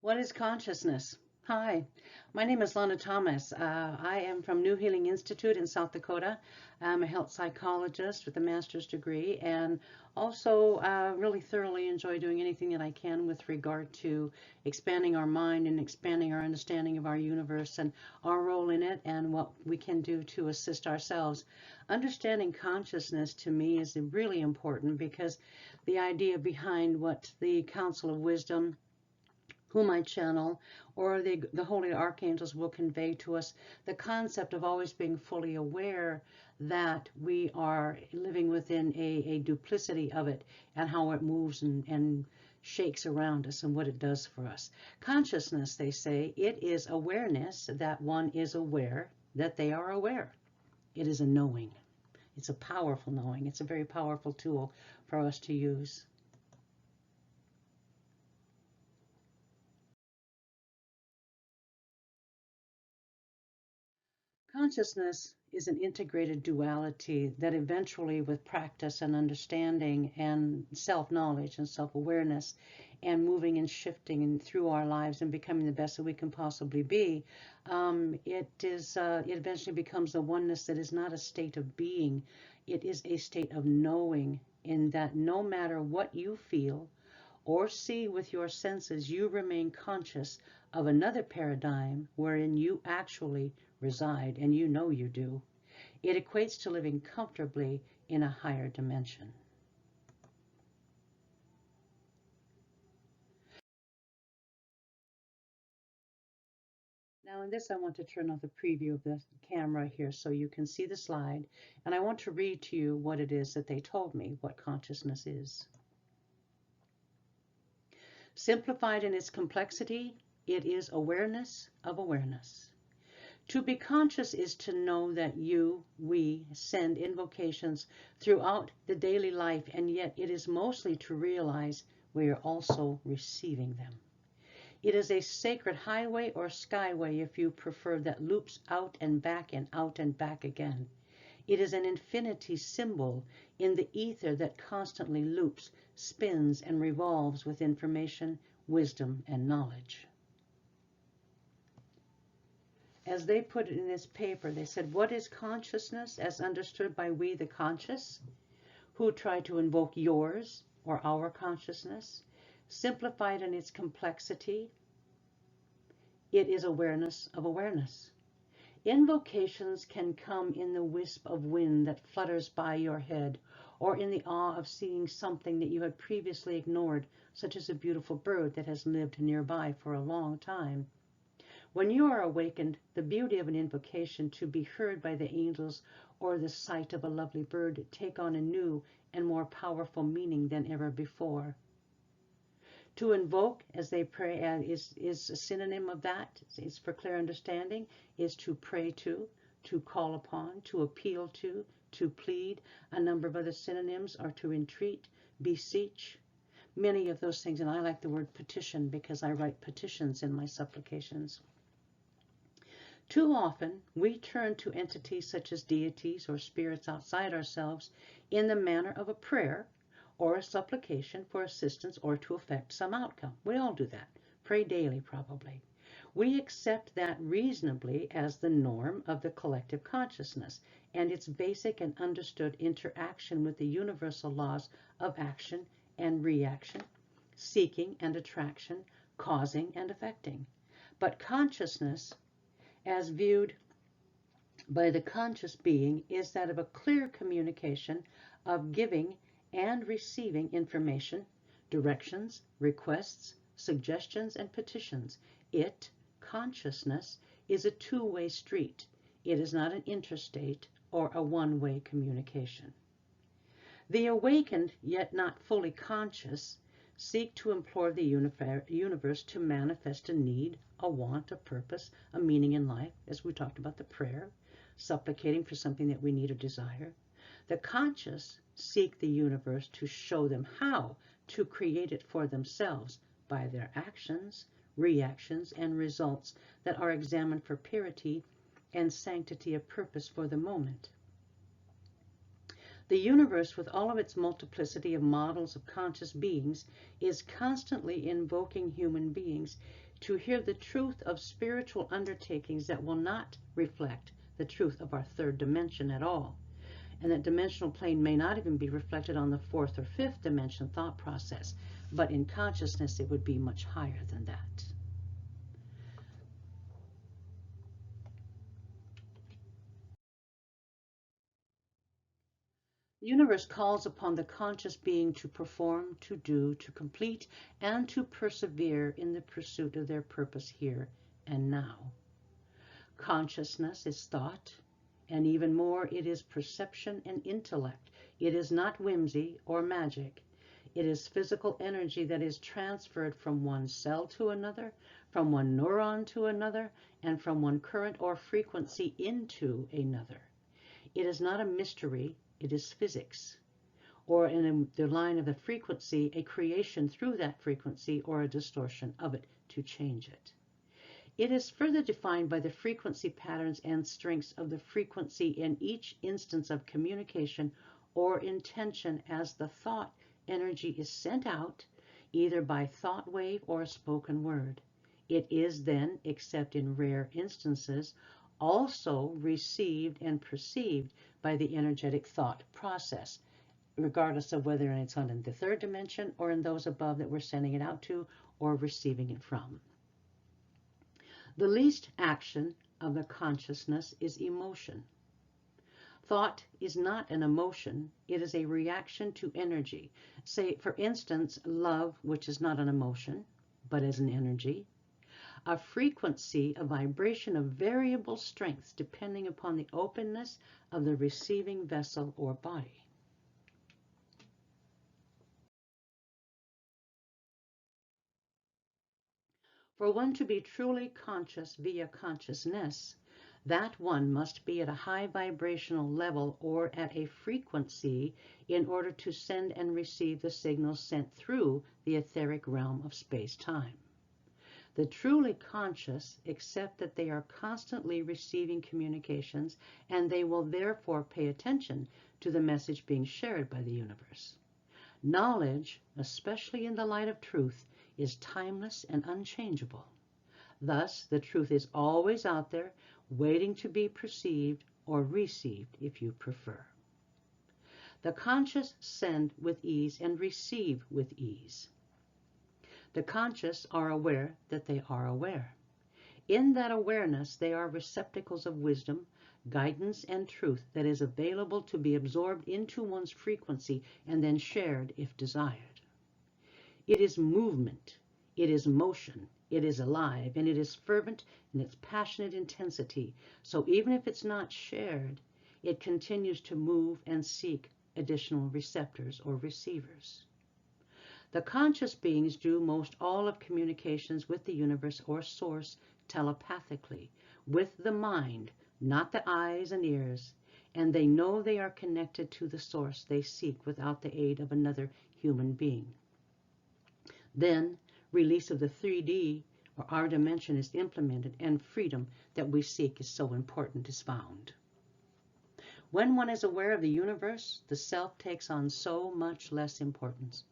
What is consciousness? Hi, my name is Lana Thomas. I am from New Healing Institute in South Dakota. I'm a health psychologist with a master's degree and also really thoroughly enjoy doing anything that I can with regard to expanding our mind and expanding our understanding of our universe and our role in it and what we can do to assist ourselves. Understanding consciousness to me is really important because the idea behind what the Council of Wisdom whom I channel, or the holy archangels will convey to us the concept of always being fully aware that we are living within a duplicity of it and how it moves and shakes around us and what it does for us. Consciousness, they say, it is awareness that one is aware that they are aware. It is a knowing. It's a powerful knowing. It's a very powerful tool for us to use. Consciousness is an integrated duality that eventually, with practice and understanding and self-knowledge and self-awareness and moving and shifting and through our lives and becoming the best that we can possibly be, it eventually becomes a oneness that is not a state of being. It is a state of knowing, in that no matter what you feel or see with your senses, you remain conscious of another paradigm wherein you actually reside, and you know you do. It equates to living comfortably in a higher dimension. Now in this, I want to turn on the preview of the camera here so you can see the slide, and I want to read to you what it is that they told me what consciousness is. Simplified in its complexity, it is awareness of awareness. To be conscious is to know that we send invocations throughout the daily life, and yet it is mostly to realize we are also receiving them. It is a sacred highway or skyway, if you prefer, that loops out and back again. It is an infinity symbol in the ether that constantly loops, spins, and revolves with information, wisdom, and knowledge. As they put it in this paper, they said, what is consciousness as understood by we the conscious, who try to invoke yours or our consciousness? Simplified in its complexity, it is awareness of awareness. Invocations can come in the wisp of wind that flutters by your head, or in the awe of seeing something that you had previously ignored, such as a beautiful bird that has lived nearby for a long time. When you are awakened, the beauty of an invocation to be heard by the angels or the sight of a lovely bird take on a new and more powerful meaning than ever before. To invoke, as they pray, is a synonym of that, is for clear understanding, is to pray to call upon, to appeal to plead. A number of other synonyms are to entreat, beseech, many of those things. And I like the word petition because I write petitions in my supplications. Too often, we turn to entities such as deities or spirits outside ourselves in the manner of a prayer or a supplication for assistance or to effect some outcome. We all do that. Pray daily, probably. We accept that reasonably as the norm of the collective consciousness and its basic and understood interaction with the universal laws of action and reaction, seeking and attraction, causing and affecting. But consciousness, as viewed by the conscious being, is that of a clear communication of giving and receiving information, directions, requests, suggestions, and petitions. It, consciousness, is a two-way street. It is not an interstate or a one-way communication. The awakened, yet not fully conscious, seek to implore the universe to manifest a need, a want, a purpose, a meaning in life, as we talked about the prayer, supplicating for something that we need or desire. The conscious seek the universe to show them how to create it for themselves by their actions, reactions, and results that are examined for purity and sanctity of purpose for the moment. The universe, with all of its multiplicity of models of conscious beings, is constantly invoking human beings to hear the truth of spiritual undertakings that will not reflect the truth of our third dimension at all. And that dimensional plane may not even be reflected on the fourth or fifth dimension thought process, but in consciousness it would be much higher than that. The universe calls upon the conscious being to perform, to do, to complete, and to persevere in the pursuit of their purpose here and now. Consciousness is thought, and even more, it is perception and intellect. It is not whimsy or magic. It is physical energy that is transferred from one cell to another, from one neuron to another, and from one current or frequency into another. It is not a mystery, it is physics. Or in the line of the frequency, a creation through that frequency or a distortion of it to change it. It is further defined by the frequency patterns and strengths of the frequency in each instance of communication or intention as the thought energy is sent out, either by thought wave or a spoken word. It is then, except in rare instances, also received and perceived by the energetic thought process, regardless of whether it's on the third dimension or in those above that we're sending it out to or receiving it from. The least action of the consciousness is emotion. Thought is not an emotion, it is a reaction to energy. Say, for instance, love, which is not an emotion, but is an energy. A frequency, a vibration of variable strengths depending upon the openness of the receiving vessel or body. For one to be truly conscious via consciousness, that one must be at a high vibrational level or at a frequency in order to send and receive the signals sent through the etheric realm of space-time. The truly conscious accept that they are constantly receiving communications, and they will therefore pay attention to the message being shared by the universe. Knowledge, especially in the light of truth, is timeless and unchangeable. Thus, the truth is always out there, waiting to be perceived or received if you prefer. The conscious send with ease and receive with ease. The conscious are aware that they are aware. In that awareness, they are receptacles of wisdom, guidance, and truth that is available to be absorbed into one's frequency and then shared if desired. It is movement, it is motion, it is alive, and it is fervent in its passionate intensity. So even if it's not shared, it continues to move and seek additional receptors or receivers. The conscious beings do most all of communications with the universe or source telepathically, with the mind, not the eyes and ears, and they know they are connected to the source they seek without the aid of another human being. Then, release of the 3D or our dimension is implemented, and freedom that we seek is so important is found. When one is aware of the universe, the self takes on so much less importance.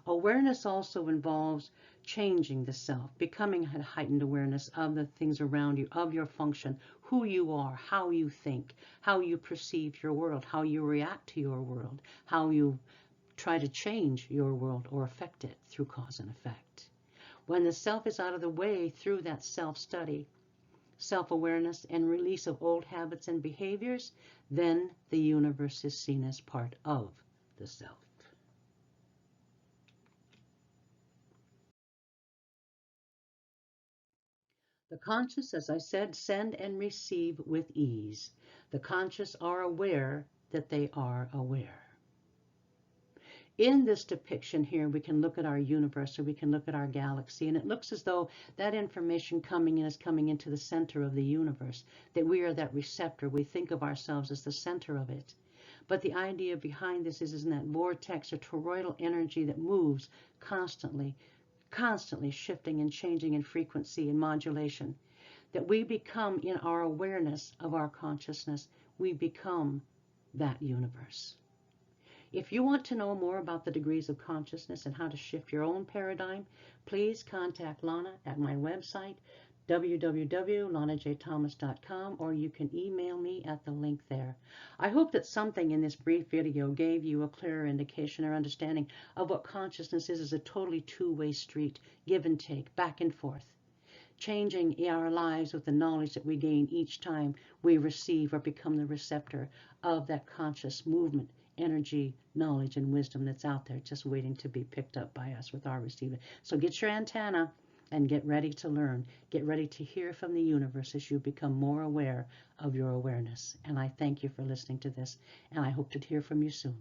Awareness also involves changing the self, becoming a heightened awareness of the things around you, of your function, who you are, how you think, how you perceive your world, how you react to your world, how you try to change your world or affect it through cause and effect. When the self is out of the way through that self-study, self-awareness, and release of old habits and behaviors, then the universe is seen as part of the self. The conscious, as I said, send and receive with ease. The conscious are aware that they are aware. In this depiction here, we can look at our universe, or we can look at our galaxy, and it looks as though that information coming in is coming into the center of the universe, that we are that receptor. We think of ourselves as the center of it. But the idea behind this is in that vortex or toroidal energy that moves constantly shifting and changing in frequency and modulation, that we become, in our awareness of our consciousness, we become that universe. If you want to know more about the degrees of consciousness and how to shift your own paradigm, please contact Lana at my website, www.lanajthomas.com, or you can email me at the link there. I hope that something in this brief video gave you a clearer indication or understanding of what consciousness is as a totally two-way street, give and take, back and forth. Changing our lives with the knowledge that we gain each time we receive or become the receptor of that conscious movement, energy, knowledge, and wisdom that's out there just waiting to be picked up by us with our receiving. So get your antenna and get ready to learn. Get ready to hear from the universe as you become more aware of your awareness. And I thank you for listening to this, and I hope to hear from you soon.